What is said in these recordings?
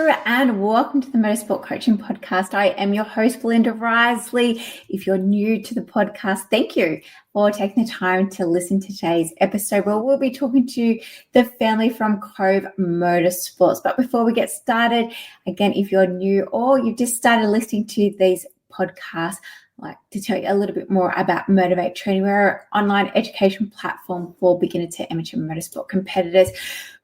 Hello and welcome to the Motorsport Coaching Podcast. I am your host, Belinda Risley. If you're new to the podcast, thank you for taking the time to listen to today's episode where we'll be talking to the family from Cove Motorsports. But before we get started, again, if you're new or you've just started listening to these podcasts, I'd like to tell you a little bit more about Motivate Training. We're an online education platform for beginner to amateur motorsport competitors.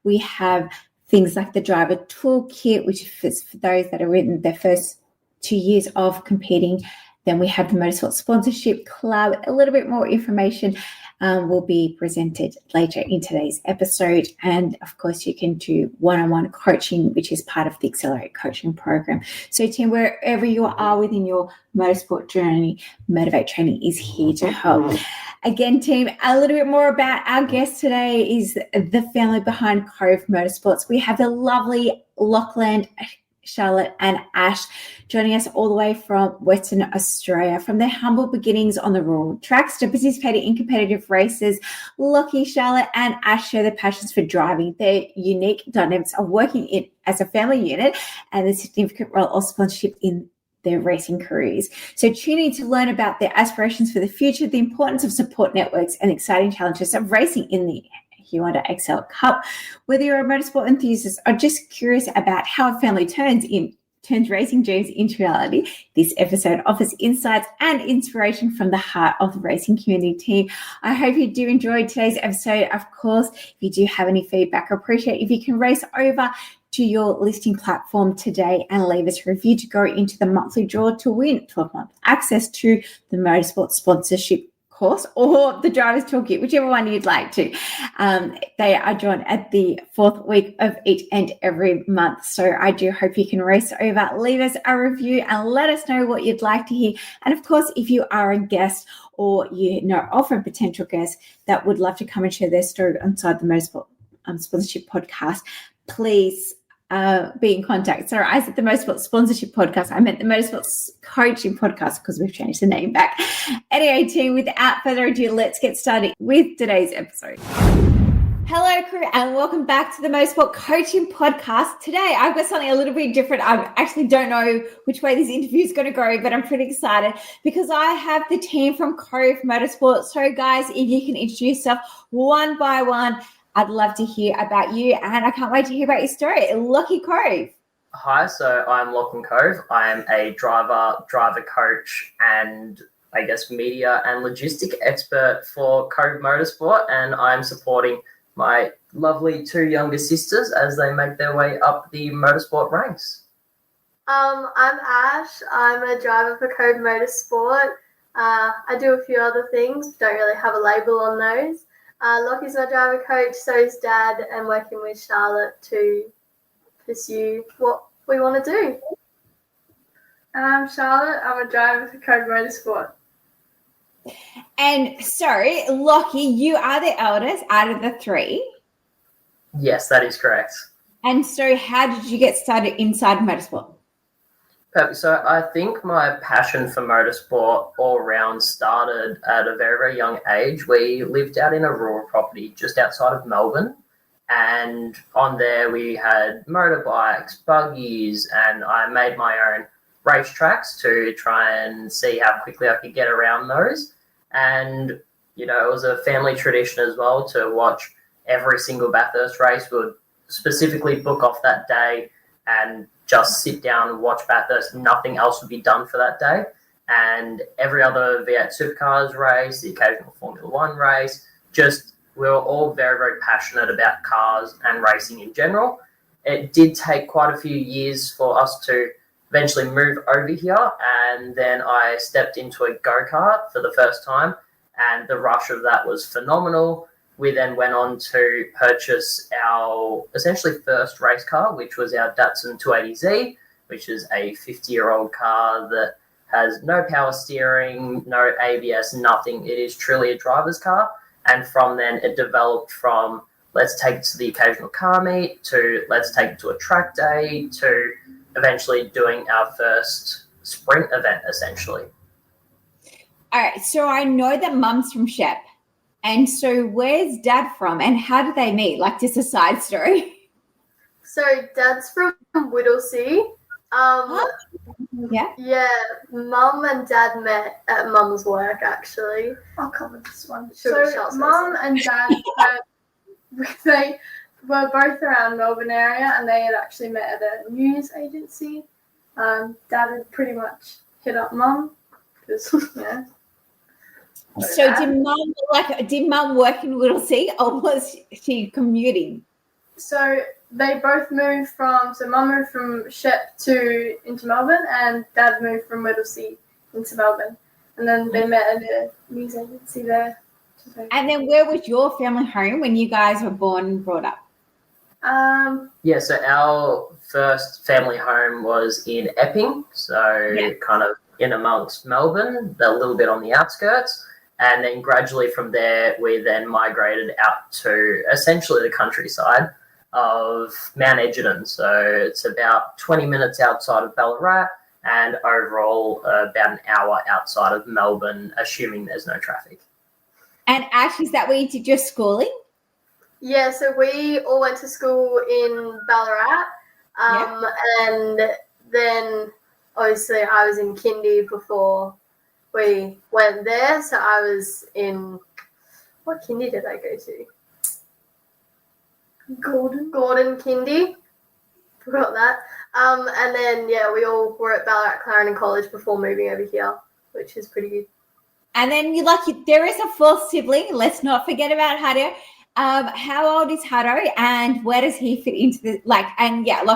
We have things like the driver toolkit, which is for those that are in their first 2 years of competing. Then we have the Motorsport Sponsorship Club. A little bit more information will be presented later in today's episode. And of course, you can do one-on-one coaching, which is part of the Accelerate Coaching Program. So team, wherever you are within your motorsport journey, Motivate Training is here to help. Again, team, a little bit more about our guest today is the family behind Cove Motorsports. We have the lovely Lachlan, Charlotte and Ash joining us all the way from Western Australia. From their humble beginnings on the rural tracks to participating in competitive races, Lockie, Charlotte and Ash share their passions for driving, their unique dynamics of working in as a family unit and the significant role of sponsorship in their racing careers. So tune in to learn about their aspirations for the future, the importance of support networks and exciting challenges of racing in the Hyundai Excel Cup. Whether you're a motorsport enthusiast or just curious about how a family turns racing dreams into reality, this episode offers insights and inspiration from the heart of the racing community team. I hope you do enjoy today's episode. Of course, if you do have any feedback, I appreciate if you can race over to your listing platform today and leave us a review to go into the monthly draw to win 12-month access to the Motorsport Sponsorship course or the driver's toolkit, whichever one you'd like to. They are drawn at the 4th week of each and every month. So I do hope you can race over, leave us a review and let us know what you'd like to hear. And of course, if you are a guest or you know of a potential guest that would love to come and share their story inside the Motorsport Sponsorship Podcast, please be in contact. Sorry, I said the Motorsport Sponsorship Podcast. I meant the Motorsport Coaching Podcast because we've changed the name back. Anyway, team, without further ado, let's get started with today's episode. Hello, crew, and welcome back to the Motorsport Coaching Podcast. Today, I've got something a little bit different. I actually don't know which way this interview is going to go, but I'm pretty excited because I have the team from Cove Motorsport. So, guys, if you can introduce yourself one by one, I'd love to hear about you, and I can't wait to hear about your story. Lucky Cove. Hi, so I'm Lachlan Cove. I am a driver coach, and I guess media and logistic expert for Cove Motorsport, and I'm supporting my lovely 2 younger sisters as they make their way up the motorsport ranks. I'm Ash. I'm a driver for Cove Motorsport. I do a few other things, but don't really have a label on those. Lockie's my driver coach, so is Dad, and working with Charlotte to pursue what we want to do. And I'm Charlotte. I'm a driver for Cove Motorsport. And so, Lockie, you are the eldest out of the 3. Yes, that is correct. And so how did you get started inside motorsport? Perfect. So I think my passion for motorsport all round started at a very, very young age. We lived out in a rural property just outside of Melbourne, and on there we had motorbikes, buggies, and I made my own racetracks to try and see how quickly I could get around those. And, you know, it was a family tradition as well to watch every single Bathurst race. We would specifically book off that day and just sit down and watch Bathurst. Nothing else would be done for that day. And every other V8 Supercars race, the occasional Formula One race, we were all very, very passionate about cars and racing in general. It did take quite a few years for us to eventually move over here. And then I stepped into a go-kart for the first time, and the rush of that was phenomenal. We then went on to purchase our essentially first race car, which was our Datsun 280Z, which is a 50-year-old car that has no power steering, no ABS, nothing. It is truly a driver's car. And from then it developed from let's take it to the occasional car meet to let's take it to a track day to eventually doing our first sprint event, essentially. All right, so I know that Mum's from Shep. And so where's Dad from and how did they meet? Like just a side story. So Dad's from Whittlesea. Yeah. Yeah, Mum and Dad met at Mum's work, actually. I'll cover this one. Sure, So Mum and Dad, they were both around Melbourne area, and they had actually met at a news agency. Dad had pretty much hit up Mum because So did Mum work in Whittlesea, or was she commuting? So they both moved Mum moved from Shep into Melbourne, and Dad moved from Whittlesea into Melbourne, and then they met at a news agency there. And then where was your family home when you guys were born and brought up? So our first family home was in Epping, kind of in amongst Melbourne, a little bit on the outskirts. And then gradually from there, we then migrated out to essentially the countryside of Mount Egerton. So it's about 20 minutes outside of Ballarat and overall about an hour outside of Melbourne, assuming there's no traffic. And Ash, is that where you did your schooling? Yeah, so we all went to school in Ballarat. And then obviously I was in kindy before we went there. So I was in, what kindy did I go to? Gordon kindy. Forgot that. And then, we all were at Ballarat Clarendon College before moving over here, which is pretty good. And then there is a fourth sibling. Let's not forget about Hado. How old is Hado, and where does he fit into the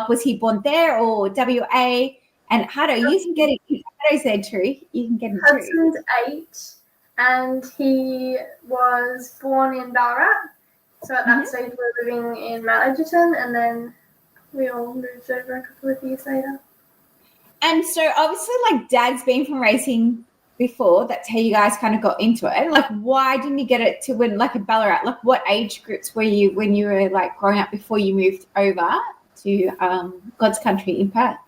was he born there or WA? And Hado, you can get it. Hado's there too. You can get him too. Hudson's 8, and he was born in Ballarat. So at that stage, we were living in Mount Egerton, and then we all moved over a couple of years later. And so obviously, Dad's been from racing before. That's how you guys kind of got into it. Why didn't you get it to win at Ballarat? What age groups were you when you were growing up before you moved over to God's country in Perth?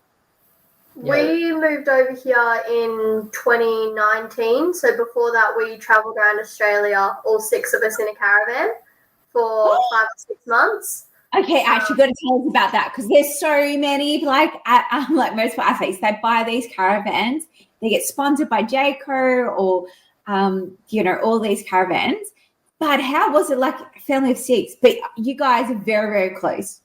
We moved over here in 2019. So before that, we travelled around Australia, all 6 of us in a caravan for 5 or 6 months. Okay, Ash, you've got to tell us about that, because there's so many motorsport athletes. They buy these caravans. They get sponsored by Jayco or, all these caravans. But how was it a family of 6? But you guys are very, very close.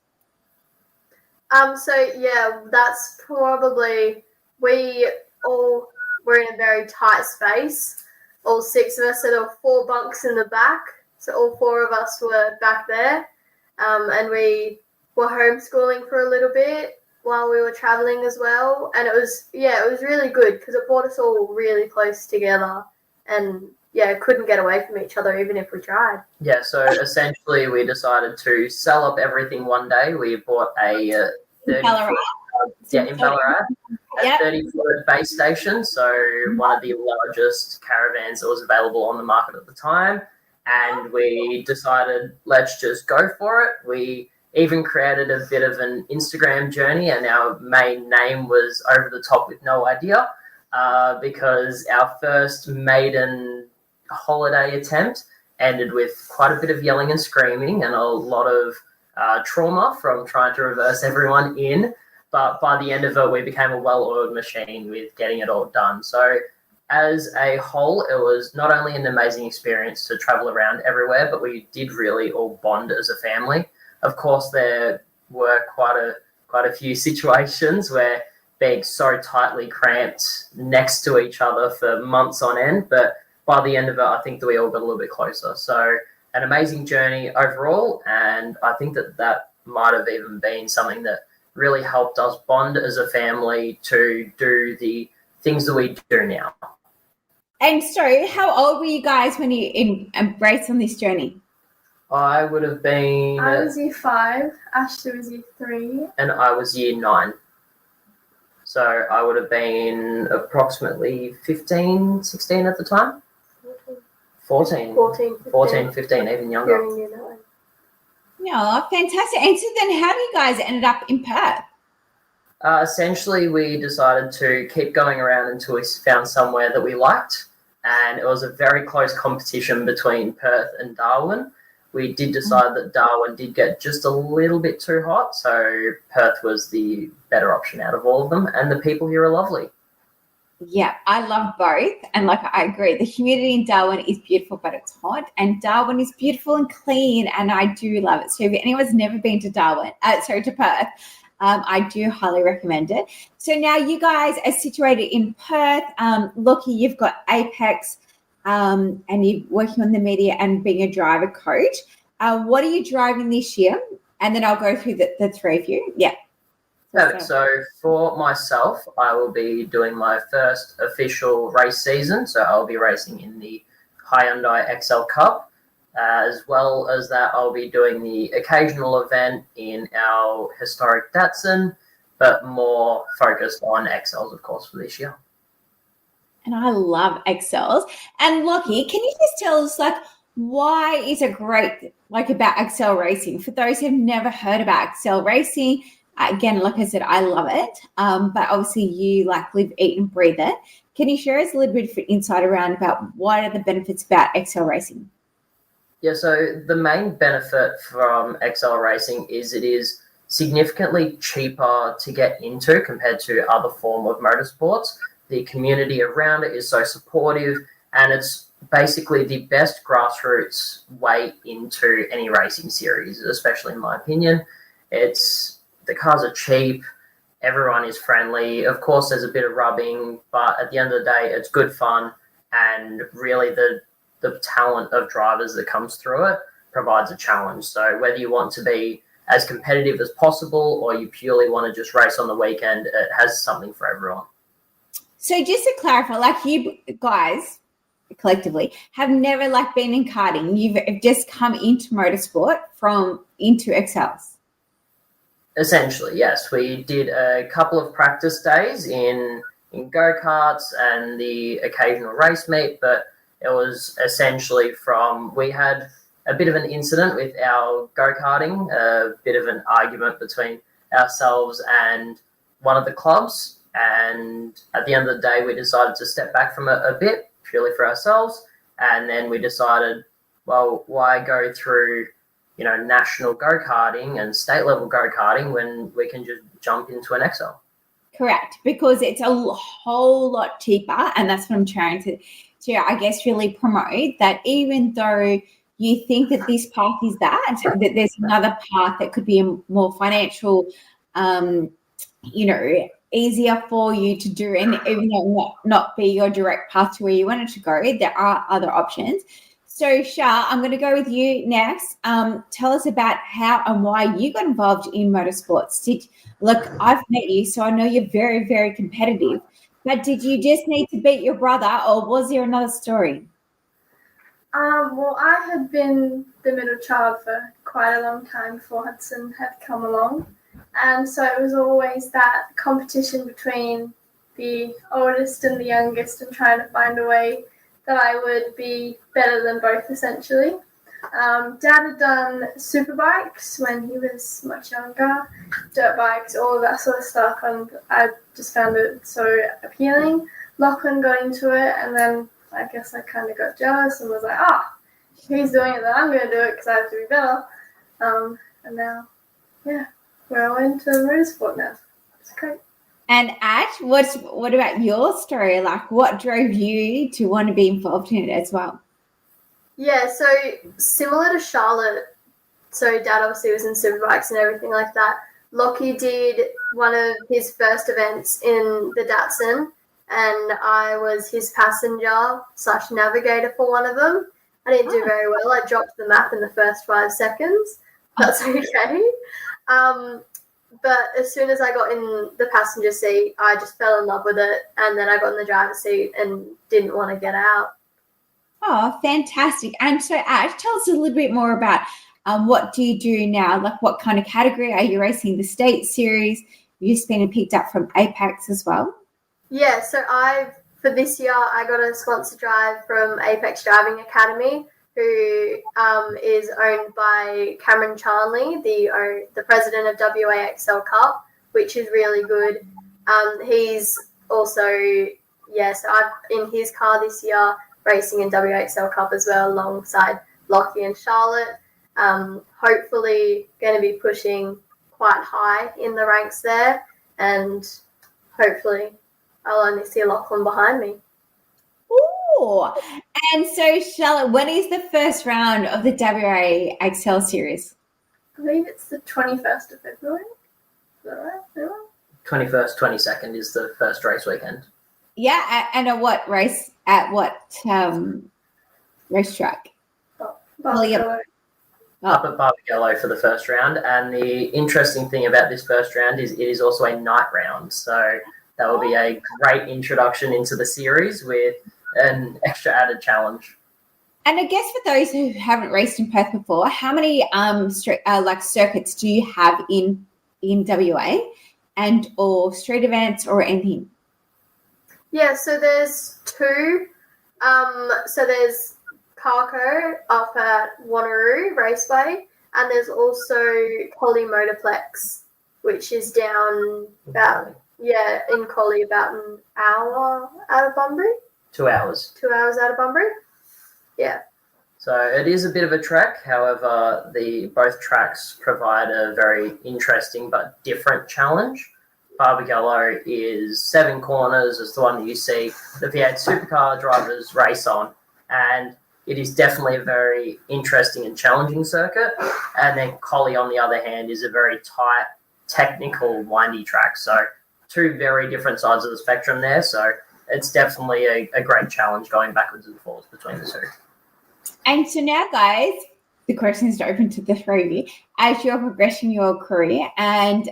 That's probably, we all were in a very tight space. All 6 of us, so there were 4 bunks in the back. So all 4 of us were back there. And we were homeschooling for a little bit while we were traveling as well, and it was really good because it brought us all really close together, and couldn't get away from each other even if we tried. So essentially we decided to sell up everything one day. We bought a 30-foot base station, so one of the largest caravans that was available on the market at the time, and we decided let's just go for it. We even created a bit of an Instagram journey, and our main name was Over the Top with No Idea, because our first maiden holiday attempt ended with quite a bit of yelling and screaming and a lot of trauma from trying to reverse everyone in. But by the end of it, we became a well-oiled machine with getting it all done. So as a whole, it was not only an amazing experience to travel around everywhere, but we did really all bond as a family. Of course, there were quite a few situations where being so tightly cramped next to each other for months on end, but by the end of it, I think that we all got a little bit closer. So an amazing journey overall, and I think that might have even been something that really helped us bond as a family to do the things that we do now. And so how old were you guys when you embraced on this journey? I would have been... I was year 5, Ashley was year 3. And I was year 9. So I would have been approximately 15, 16 at the time. 14, 15, even younger. Yeah, fantastic. And so then how do you guys ended up in Perth? Essentially, we decided to keep going around until we found somewhere that we liked. And it was a very close competition between Perth and Darwin. we did decide that Darwin did get just a little bit too hot, so Perth was the better option out of all of them, and the people here are lovely. Yeah, I love both. And like, I agree. The humidity in Darwin is beautiful, but it's hot. And Darwin is beautiful and clean. And I do love it. So if anyone's never been to to Perth, I do highly recommend it. So now you guys are situated in Perth. Lockie, you've got Apex and you're working on the media and being a driver coach. What are you driving this year? And then I'll go through the three of you. Yeah. Perfect. So for myself, I will be doing my first official race season. So I'll be racing in the Hyundai Excel Cup. As well as that, I'll be doing the occasional event in our historic Datsun, but more focused on Excels, of course, for this year. And I love Excels. And Lockie, can you just tell us, like, why is it great, like, about Excel racing? For those who've never heard about Excel racing, again, like I said, I love it. But obviously you like live, eat and breathe it. Can you share us a little bit of insight around about what are the benefits about Excel racing? Yeah, so the main benefit from Excel racing is it is significantly cheaper to get into compared to other form of motorsports. The community around it is so supportive, and it's basically the best grassroots way into any racing series, especially in my opinion. The cars are cheap, everyone is friendly. Of course, there's a bit of rubbing, but at the end of the day, it's good fun, and really the talent of drivers that comes through it provides a challenge. So whether you want to be as competitive as possible or you purely want to just race on the weekend, it has something for everyone. So just to clarify, like, you guys collectively have never like been in karting. You've just come into motorsport into Excels. Essentially, yes. We did a couple of practice days in go-karts and the occasional race meet, but it was essentially we had a bit of an incident with our go-karting, a bit of an argument between ourselves and one of the clubs, and at the end of the day, we decided to step back from it a bit, purely for ourselves, and then we decided, well, why go through national go-karting and state level go-karting when we can just jump into an Excel? Correct, because it's a whole lot cheaper, and that's what I'm trying to I guess really promote, that even though you think that this path is that there's another path that could be a more financial, easier for you to do, and even though not be your direct path to where you wanted to go, there are other options. So, Shah, I'm going to go with you next. Tell us about how and why you got involved in motorsports. Look, I've met you, so I know you're very, very competitive. But did you just need to beat your brother, or was there another story? Well, I had been the middle child for quite a long time before Hudson had come along. And so it was always that competition between the oldest and the youngest, and trying to find a way that I would be better than both, essentially. Dad had done super bikes when he was much younger, dirt bikes, all of that sort of stuff, and I just found it so appealing. Lachlan got into it, and then I guess I kind of got jealous and was like, if he's doing it, then I'm going to do it because I have to be better. And now, we're all into motorsport now. It's great. And Ash, what about your story? Like, what drove you to want to be involved in it as well? Yeah, so similar to Charlotte, so Dad obviously was in superbikes and everything like that. Lockie did one of his first events in the Datsun, and I was his passenger/navigator for one of them. I didn't do very well. I dropped the map in the first 5 seconds. That's okay. But as soon as I got in the passenger seat, I just fell in love with it, and then I got in the driver's seat and didn't want to get out. Oh, fantastic. And so, Ash, tell us a little bit more about what do you do now? Like, what kind of category are you racing? The state series? You've been picked up from Apex as well? Yeah, so for this year, I got a sponsor drive from Apex Driving Academy, who is owned by Cameron Charnley, the president of WA Excel Cup, which is really good. He's also, so I'm in his car this year, racing in WA Excel Cup as well, alongside Lockie and Charlotte. Hopefully going to be pushing quite high in the ranks there, and hopefully I'll only see Lachlan behind me. Ooh. And so, Charlotte, when is the first round of the WA Excel series? I believe it's the 21st of February. Is that right? Everyone? 21st, 22nd is the first race weekend. Yeah, and at what race? At what racetrack? Barbagallo. Up at Barbagallo for the first round. And the interesting thing about this first round is it is also a night round. So that will be a great introduction into the series with an extra added challenge. And I guess for those who haven't raced in Perth before, how many circuits do you have in WA, and or street events or anything? Yeah, so there's two. So there's Carco up at Wanneroo Raceway, and there's also Collie Motorplex, which is down in Collie, about an hour out of Bunbury. 2 hours. 2 hours out of Bunbury. Yeah. So it is a bit of a trek. However, both tracks provide a very interesting but different challenge. Barbagallo is 7 corners, as the one that you see the V8 supercar drivers race on, and it is definitely a very interesting and challenging circuit. And then Collie, on the other hand, is a very tight, technical, windy track. So 2 very different sides of the spectrum there. So it's definitely a great challenge going backwards and forwards between the two. And so now, guys, the question is open to the three of you. As you're progressing your career and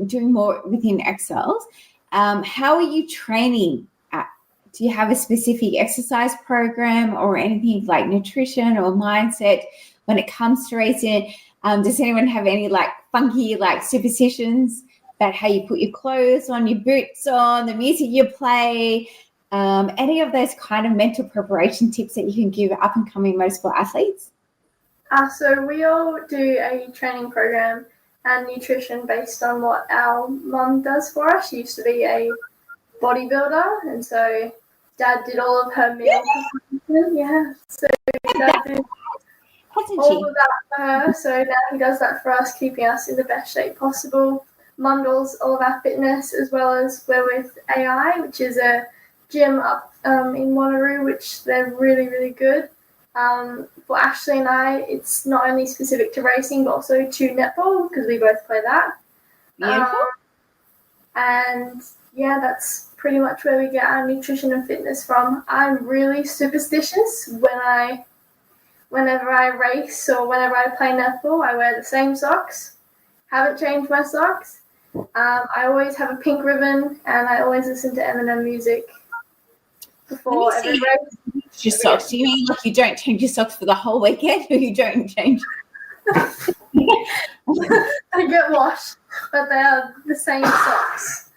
doing more within Excels, how are you training? Do you have a specific exercise program or anything like nutrition or mindset when it comes to racing? Does anyone have any funky superstitions about how you put your clothes on, your boots on, the music you play? Any of those kind of mental preparation tips that you can give up and coming motorsport athletes? So we all do a training program and nutrition based on what our mum does for us. She used to be a bodybuilder, and so Dad did all of her meal preparation. Yeah, so Dad did all of that for her. So now he does that for us, keeping us in the best shape possible. Mum does all of our fitness, as well as we're with AI, which is a gym up in Wanneroo, which they're really, really good. For Ashley and I, it's not only specific to racing, but also to netball, because we both play that. And yeah, that's pretty much where we get our nutrition and fitness from. I'm really superstitious. Whenever I race or whenever I play netball, I wear the same socks. Haven't changed my socks. I always have a pink ribbon, and I always listen to Eminem music before every race. Your socks? Do you mean you don't change your socks for the whole weekend, or you don't change? They get washed, but they are the same socks.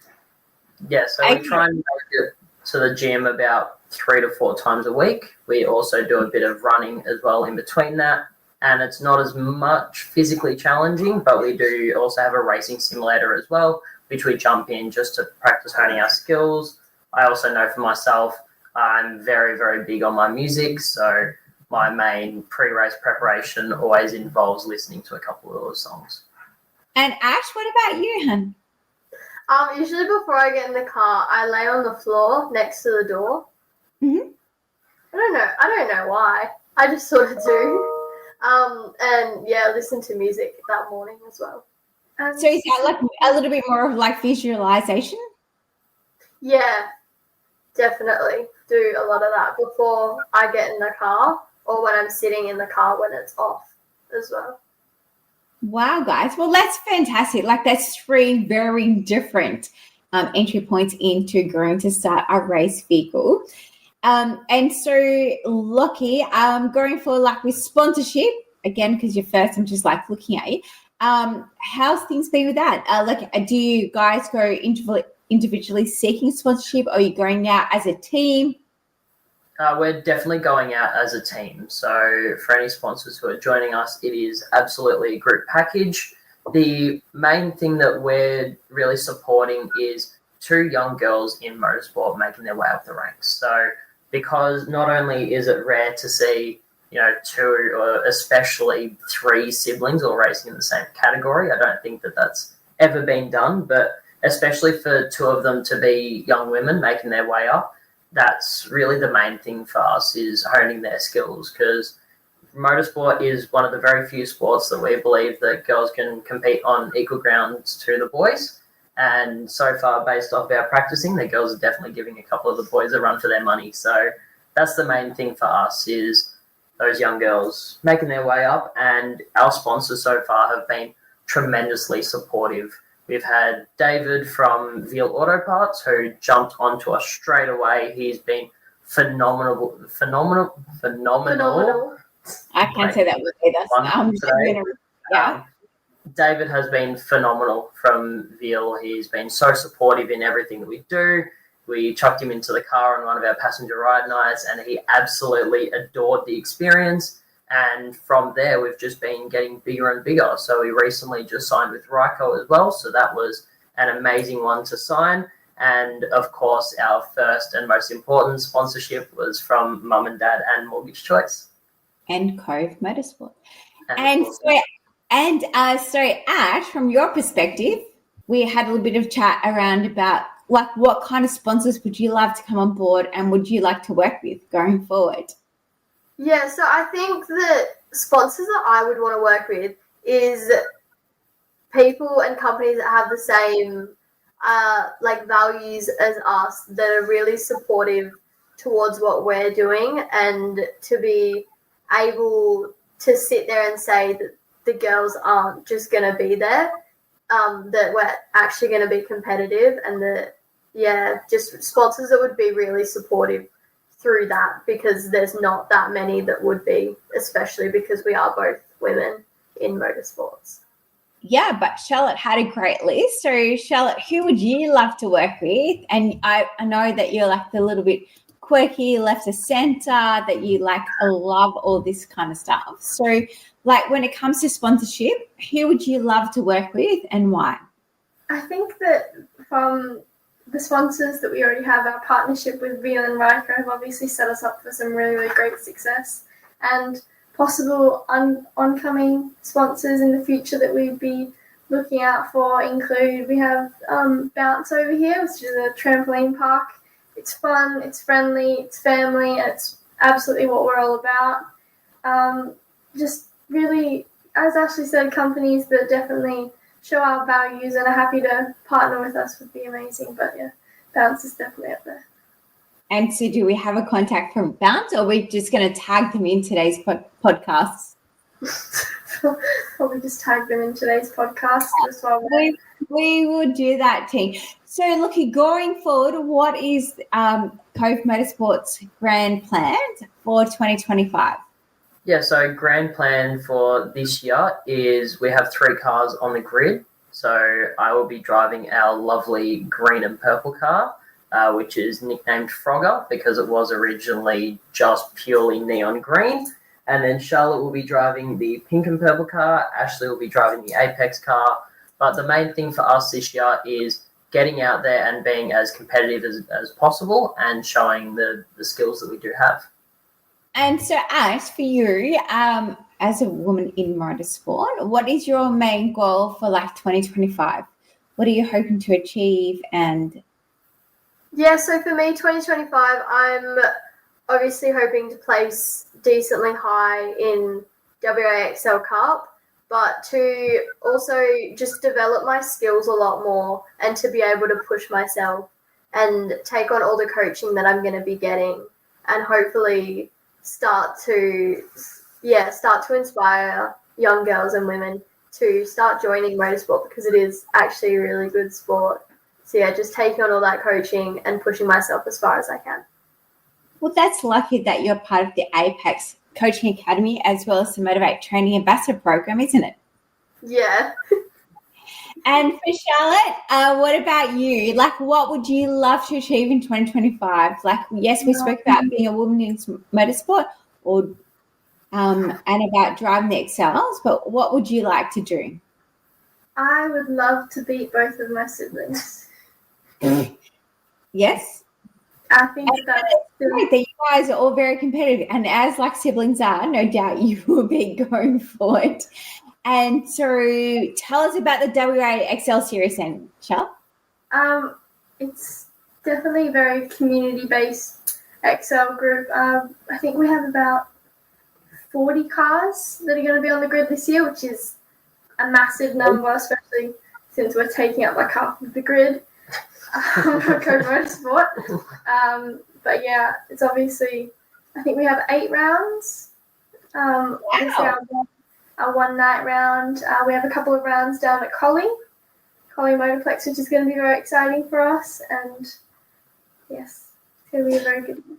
Yeah, so we try and make it to the gym about 3 to 4 times a week. We also do a bit of running as well in between that, and it's not as much physically challenging, but we do also have a racing simulator as well, which we jump in just to practice honing our skills. I also know for myself, I'm very, very big on my music, so my main pre-race preparation always involves listening to a couple of those songs. And Ash, what about you, hun? Usually before I get in the car, I lay on the floor next to the door. Mm-hmm. I don't know why. I just sort of do. And yeah, listen to music that morning as well. So is that a little bit more of visualization? Yeah, definitely do a lot of that before I get in the car, or when I'm sitting in the car when it's off as well. Wow, guys. Well, that's fantastic. That's 3 very different entry points into going to start a race vehicle. And so, Lockie, going for with sponsorship, again, because you're first, I'm just looking at you. How's things been with that? Do you guys go individually seeking sponsorship, or are you going out as a team? We're definitely going out as a team. So for any sponsors who are joining us, it is absolutely a group package. The main thing that we're really supporting is 2 young girls in motorsport making their way up the ranks. So because not only is it rare to see two or especially three siblings all racing in the same category. I don't think that that's ever been done, but especially for two of them to be young women making their way up, that's really the main thing for us, is honing their skills, because motorsport is one of the very few sports that we believe that girls can compete on equal grounds to the boys. And so far, based off our practicing, the girls are definitely giving a couple of the boys a run for their money. So that's the main thing for us, is those young girls making their way up. And our sponsors so far have been tremendously supportive. We've had David from Veal Auto Parts, who jumped onto us straight away. He's been phenomenal. I can't say that word either. David has been phenomenal from Veal. He's been so supportive in everything that we do. We chucked him into the car on one of our passenger ride nights, and he absolutely adored the experience. And from there, we've just been getting bigger and bigger. So we recently just signed with Ryco as well. So that was an amazing one to sign. And of course, our first and most important sponsorship was from Mum and Dad and Mortgage Choice. And Cove Motorsport. And Ash, from your perspective, we had a little bit of chat around about what kind of sponsors would you love to come on board and would you like to work with going forward? Yeah, so I think that sponsors that I would want to work with is people and companies that have the same values as us, that are really supportive towards what we're doing, and to be able to sit there and say that the girls aren't just going to be there, that we're actually going to be competitive, and just sponsors that would be really supportive through that, because there's not that many that would be, especially because we are both women in motorsports. Yeah, but Charlotte had a great list. So Charlotte, who would you love to work with? And I know that you're like the little bit quirky, left of center, that you love all this kind of stuff. So when it comes to sponsorship, who would you love to work with and why? I think that from the sponsors that we already have, our partnership with Veal and Ryco have obviously set us up for some really, really great success, and possible oncoming sponsors in the future that we'd be looking out for include, we have Bounce over here, which is a trampoline park. It's fun, it's friendly, it's family, and it's absolutely what we're all about. Just really, as Ashley said, companies that definitely show our values and are happy to partner with us would be amazing. But yeah, Bounce is definitely up there. And so do we have a contact from Bounce, or are we just going to tag them in today's podcasts? Probably just tag them in today's podcast. We will do that, team. So, looking going forward, what is Cove Motorsport's grand plan for 2025? Yeah, so grand plan for this year is we have 3 cars on the grid. So I will be driving our lovely green and purple car, which is nicknamed Frogger because it was originally just purely neon green. And then Charlotte will be driving the pink and purple car. Ashley will be driving the Apex car. But the main thing for us this year is getting out there and being as competitive as possible and showing the skills that we do have. And so, Ash, for you, as a woman in motorsport, what is your main goal for 2025? What are you hoping to achieve? And so for me, 2025, I'm obviously hoping to place decently high in WA Excel Cup, but to also just develop my skills a lot more and to be able to push myself and take on all the coaching that I'm going to be getting, and hopefully start to inspire young girls and women to start joining motorsport, because it is actually a really good sport. So just taking on all that coaching and pushing myself as far as I can. Well, that's lucky that you're part of the Apex Coaching Academy as well as the Motivate Training Ambassador Program, isn't it? Yeah. And for Charlotte, what about you? What would you love to achieve in 2025? Yes, we spoke about being a woman in motorsport and about driving the Excels, but what would you like to do? I would love to beat both of my siblings. Yes? I think that's great that you guys are all very competitive, and as like siblings are, no doubt you will be going for it. And so tell us about the WA Excel series then, Shell. It's definitely very community-based Excel group. I think we have about 40 cars that are going to be on the grid this year, which is a massive number, especially since we're taking up like half of the grid for Cove Motorsport. But yeah, it's obviously, I think we have 8 rounds. Obviously our one night round. We have a couple of rounds down at Collie Motorplex, which is going to be very exciting for us. And yes, it's going to be a very good one.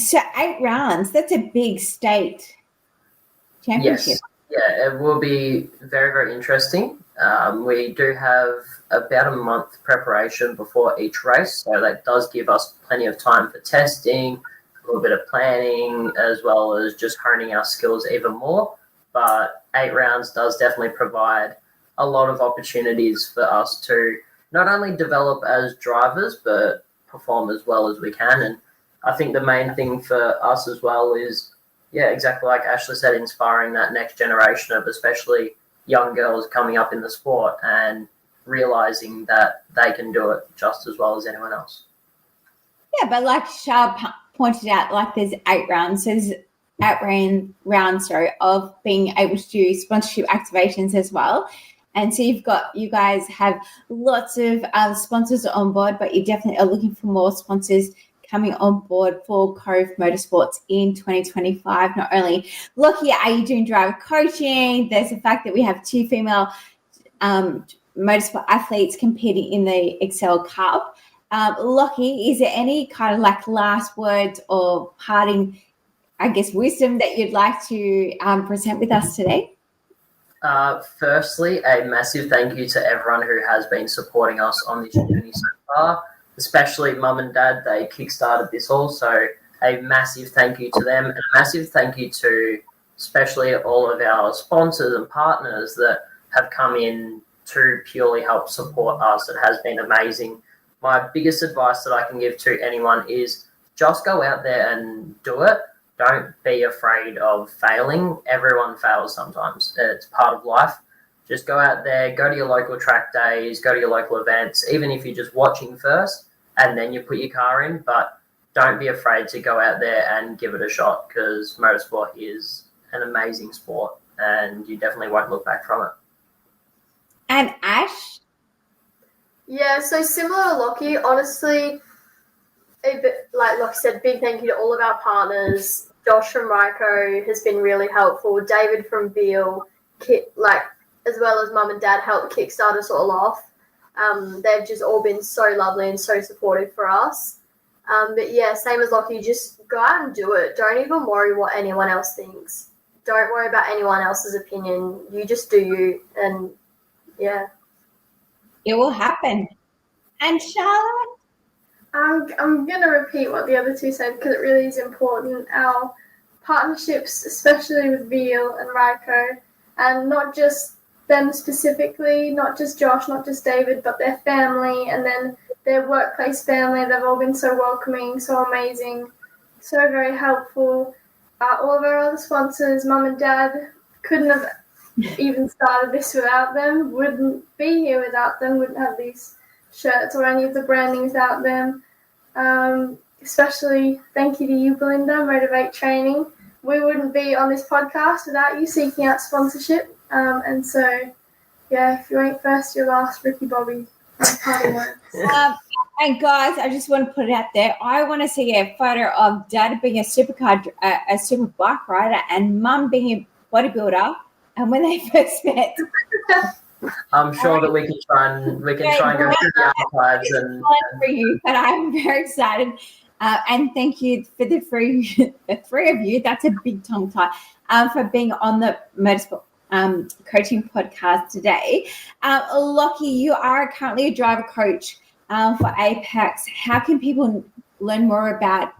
So 8 rounds, that's a big state championship. Yes. Yeah, it will be very, very interesting. We do have about a month preparation before each race, so that does give us plenty of time for testing, a little bit of planning, as well as just honing our skills even more. But 8 rounds does definitely provide a lot of opportunities for us to not only develop as drivers, but perform as well as we can. And I think the main thing for us as well is, yeah, exactly like Ashley said, inspiring that next generation of especially young girls coming up in the sport and realizing that they can do it just as well as anyone else. Yeah, but like Shab pointed out, like there's 8 rounds. So there's 8 rounds of being able to do sponsorship activations as well. And so you guys have lots of sponsors on board, but you definitely are looking for more sponsors coming on board for Cove Motorsports in 2025. Not only, Lockie, are you doing driver coaching? There's the fact that we have 2 female motorsport athletes competing in the Excel Cup. Lockie, is there any kind of like last words or parting, I guess, wisdom that you'd like to present with us today? Firstly, a massive thank you to everyone who has been supporting us on this journey so far, especially Mum and Dad. They kickstarted this all, so a massive thank you to them, and a massive thank you to especially all of our sponsors and partners that have come in to purely help support us. It has been amazing. My biggest advice that I can give to anyone is just go out there and do it. Don't be afraid of failing. Everyone fails sometimes. It's part of life. Just go out there, go to your local track days, go to your local events, even if you're just watching first and then you put your car in. But don't be afraid to go out there and give it a shot, because motorsport is an amazing sport and you definitely won't look back from it. And Ash? Yeah, so similar to Lockie, honestly, like Lockie said, big thank you to all of our partners. Josh from Ryco has been really helpful. David from Beale, as well as Mum and Dad, helped kickstart us all off. They've just all been so lovely and so supportive for us. But yeah, same as Lockie, just go out and do it. Don't even worry what anyone else thinks. Don't worry about anyone else's opinion. You just do you, and yeah. It will happen. And Charlotte? I'm going to repeat what the other 2 said because it really is important. Our partnerships, especially with Veal and Ryco, and not just them specifically, not just Josh, not just David, but their family and then their workplace family. They've all been so welcoming, so amazing, so very helpful. All of our other sponsors, Mum and Dad, couldn't have even started this without them, wouldn't be here without them, wouldn't have these shirts or any of the branding without them. Especially thank you to you, Belinda, Motivate Training. We wouldn't be on this podcast without you seeking out sponsorship. And so, yeah, if you ain't first, you're last, Ricky Bobby. And guys, I just want to put it out there. I want to see a photo of Dad being a super bike rider and Mum being a bodybuilder. And when they first met, I'm sure that we can try and go through the archives and for you. But I'm very excited, and thank you for the three of you. That's a big tongue tie for being on the Motorsport coaching podcast today. Lockie, you are currently a driver coach for Apex. How can people learn more about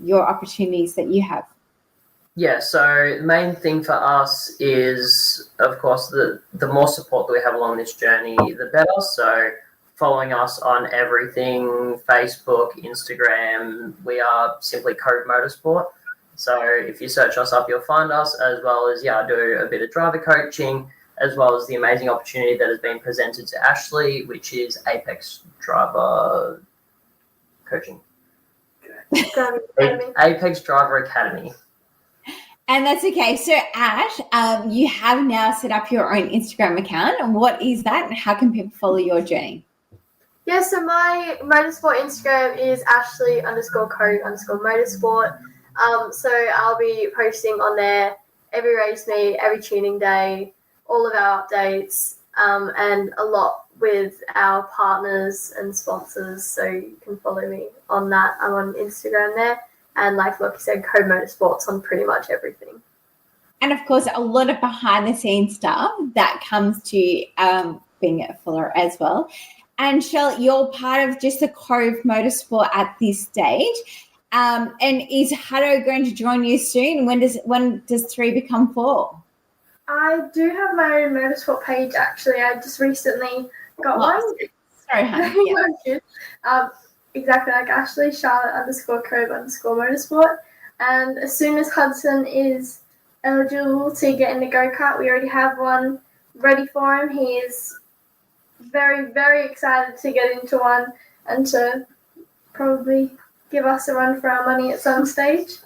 your opportunities that you have? Yeah, so the main thing for us is, of course, the more support that we have along this journey, the better. So following us on everything, Facebook, Instagram. We are simply Cove Motorsport. So if you search us up, you'll find us, as well as, I do a bit of driver coaching, as well as the amazing opportunity that has been presented to Ashley, which is Apex Driver Coaching. Apex Driver Academy. And that's okay. So, Ash, you have now set up your own Instagram account. And what is that, and how can people follow your journey? Yeah, so my motorsport Instagram is Ashley_Cove_motorsport. So I'll be posting on there every race meet, every tuning day, all of our updates, and a lot with our partners and sponsors. So you can follow me on that. I'm on Instagram there. And like Lockie said, Cove Motorsport's on pretty much everything. And, of course, a lot of behind-the-scenes stuff that comes to being a follower as well. And, Shell, you're part of just the Cove Motorsport at this stage. And is Hutto going to join you soon? When does 3 become 4? I do have my own motorsport page, actually. I just recently got one. Sorry, honey. Exactly like Ashley, Charlotte_Cove_motorsport. And as soon as Hudson is eligible to get in the go-kart, we already have one ready for him. He is very, very excited to get into one and to probably give us a run for our money at some stage.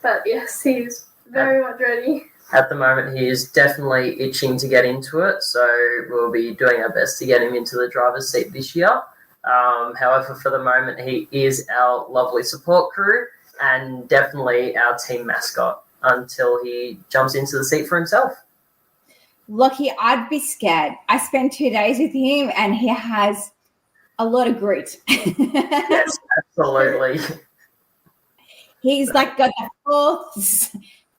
But yes, he's very much ready. At the moment, he is definitely itching to get into it, so we'll be doing our best to get him into the driver's seat this year. However, for the moment, he is our lovely support crew and definitely our team mascot until he jumps into the seat for himself. Lockie, I'd be scared. I spent 2 days with him and he has a lot of grit. Yes, absolutely. He's like got the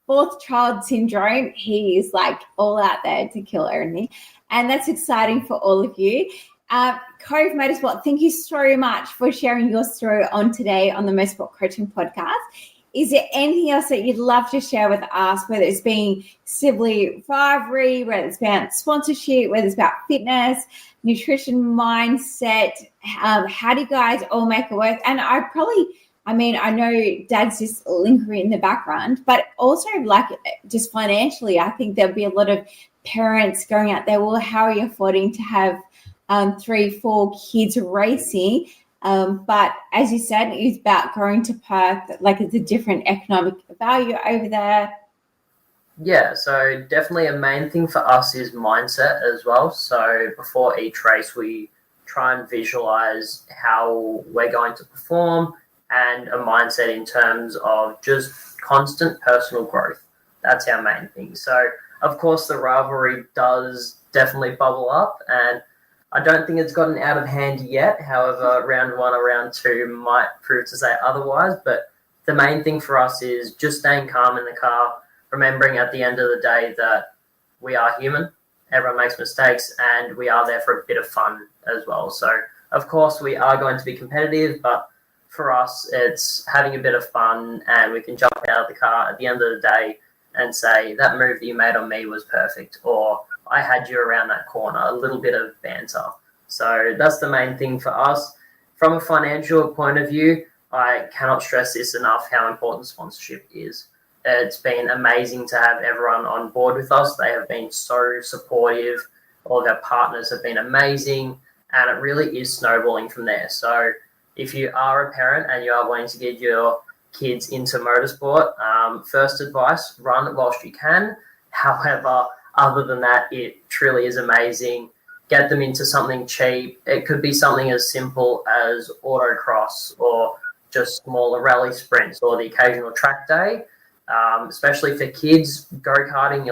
fourth child syndrome. He is like all out there to kill everything. And that's exciting for all of you. Cove Motorsport, thank you so much for sharing your story on today on the Motorsport Coaching Podcast. Is there anything else that you'd love to share with us, whether it's being sibling rivalry, whether it's about sponsorship, whether it's about fitness, nutrition, mindset? How do you guys all make it work? And I know Dad's just lingering in the background, but also like just financially, I think there'll be a lot of parents going out there, well, how are you affording to have 3-4 kids racing? But as you said, it's about going to Perth, like it's a different economic value over there. Yeah, so definitely a main thing for us is mindset as well. So before each race, we try and visualize how we're going to perform and a mindset in terms of just constant personal growth. That's our main thing. So, of course, the rivalry does definitely bubble up, and I don't think it's gotten out of hand yet. However, round 1 or round 2 might prove to say otherwise. But the main thing for us is just staying calm in the car, remembering at the end of the day that we are human, everyone makes mistakes, and we are there for a bit of fun as well. So, of course, we are going to be competitive, but for us, it's having a bit of fun, and we can jump out of the car at the end of the day and say, that move that you made on me was perfect, or I had you around that corner, a little bit of banter. So that's the main thing for us. From a financial point of view, I cannot stress this enough, how important sponsorship is. It's been amazing to have everyone on board with us. They have been so supportive. All of our partners have been amazing, and it really is snowballing from there. So if you are a parent and you are wanting to get your kids into motorsport, first advice, run whilst you can. However, other than that, it truly is amazing. Get them into something cheap. It could be something as simple as autocross or just smaller rally sprints or the occasional track day. Especially for kids, go-karting,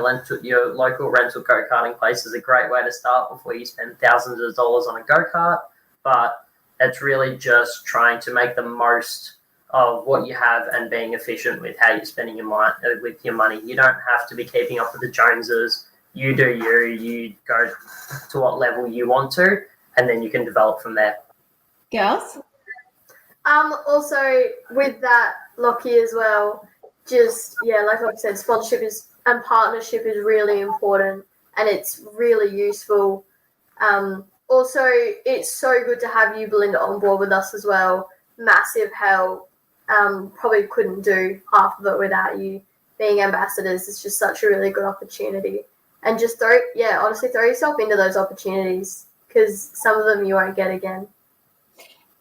your local rental go-karting place is a great way to start before you spend thousands of dollars on a go-kart. But it's really just trying to make the most of what you have and being efficient with how you're spending your money. You don't have to be keeping up with the Joneses. You do you go to what level you want to, and then you can develop from there. Girls? Also, with that, Lockie, as well, like I said, sponsorship and partnership is really important, and it's really useful also, it's so good to have you, Belinda, on board with us as well. Massive help. Probably couldn't do half of it without you. Being ambassadors is just such a really good opportunity. And just honestly throw yourself into those opportunities, because some of them you won't get again.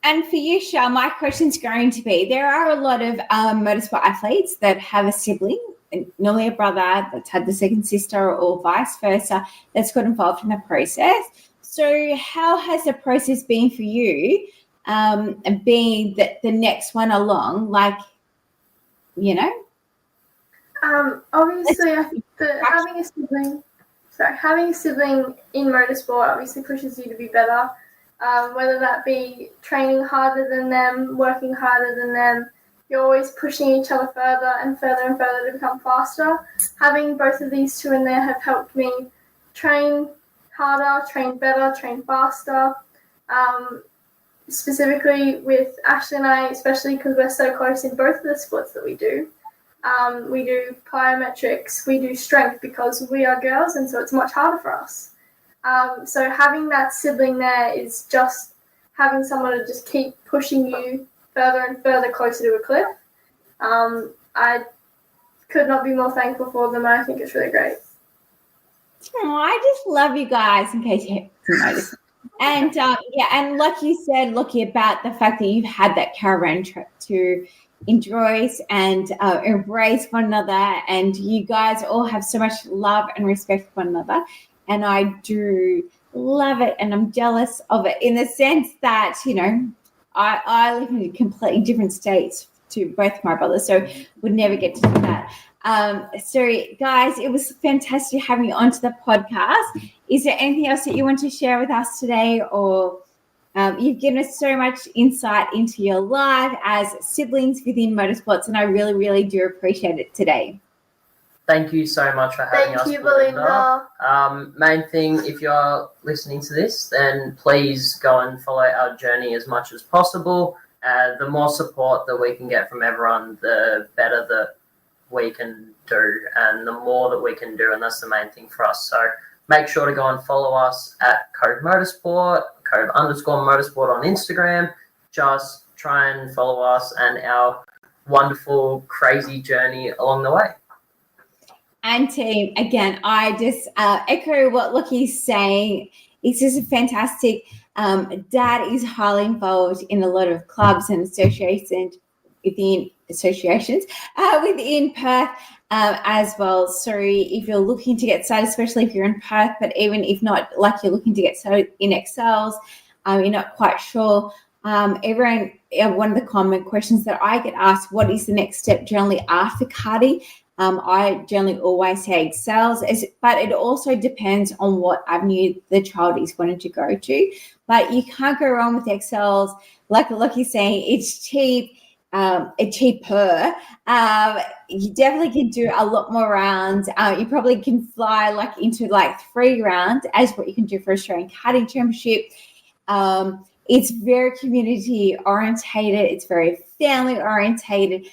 And for you, Shell, my question's going to be, there are a lot of motorsport athletes that have a sibling, normally a brother that's had the second sister or vice versa, that's got involved in the process. So how has the process been for you, and being the next one along, like, you know? Obviously, I think that having a sibling in motorsport obviously pushes you to be better, whether that be training harder than them, working harder than them. You're always pushing each other further and further and further to become faster. Having both of these two in there have helped me train harder, train better, train faster. Specifically with Ashley and I, especially because we're so close in both of the sports that we do. We do plyometrics, we do strength because we are girls, and so it's much harder for us. So having that sibling there is just having someone to just keep pushing you further and further closer to a cliff. I could not be more thankful for them. I think it's really great. Oh, I just love you guys, in case you haven't noticed. And and like you said, Lockie, about the fact that you've had that caravan trip to enjoy and embrace one another, and you guys all have so much love and respect for one another, and I do love it, and I'm jealous of it in the sense that, you know, I live in completely different states to both my brothers, so would never get to do that. So guys, it was fantastic having you onto the podcast. Is there anything else that you want to share with us today, or you've given us so much insight into your life as siblings within motorsports, and I really, really do appreciate it today. Thank you so much for having us, Thank you, Belinda. Main thing, if you're listening to this, then please go and follow our journey as much as possible. The more support that we can get from everyone, the better that we can do, and the more that we can do, and that's the main thing for us. So make sure to go and follow us at Cove Motorsport, Cove_Motorsport on Instagram. Just try and follow us and our wonderful, crazy journey along the way. And team, again, I just echo what Lockie's saying. It's just a fantastic. Dad is highly involved in a lot of clubs and associations within Perth as well. So if you're looking to get started, especially if you're in Perth, but even if not, like you're looking to get started in Excels, you're not quite sure. One of the common questions that I get asked, what is the next step generally after karting? I generally always say Excels, but it also depends on what avenue the child is wanting to go to. But you can't go wrong with Excels. Like Lockie's saying, it's cheap. Cheaper. You definitely can do a lot more rounds. You probably can fly like into like 3 rounds as what you can do for Australian Karting Championship. It's very community orientated. It's very family orientated.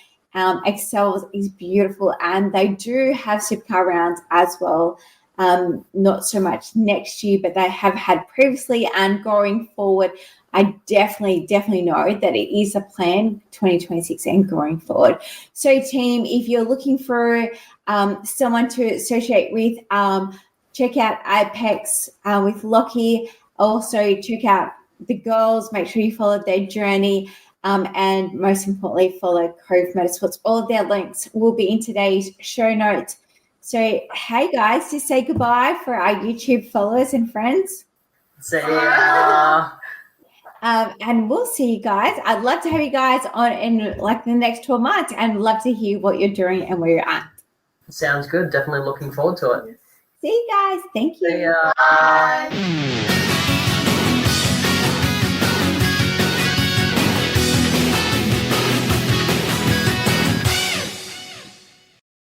Excel is beautiful, and they do have supercar rounds as well. Not so much next year, but they have had previously, and going forward, I definitely know that it is a plan 2026 and going forward. So team, if you're looking for someone to associate with, check out Apex with Lockie. Also check out the girls. Make sure you follow their journey. And most importantly, follow Cove Motorsports. All of their links will be in today's show notes. So, hey guys, just say goodbye for our YouTube followers and friends. See ya. And we'll see you guys. I'd love to have you guys on in like the next 12 months, and love to hear what you're doing and where you're at. Sounds good. Definitely looking forward to it. See you guys. Thank you. See ya. Bye.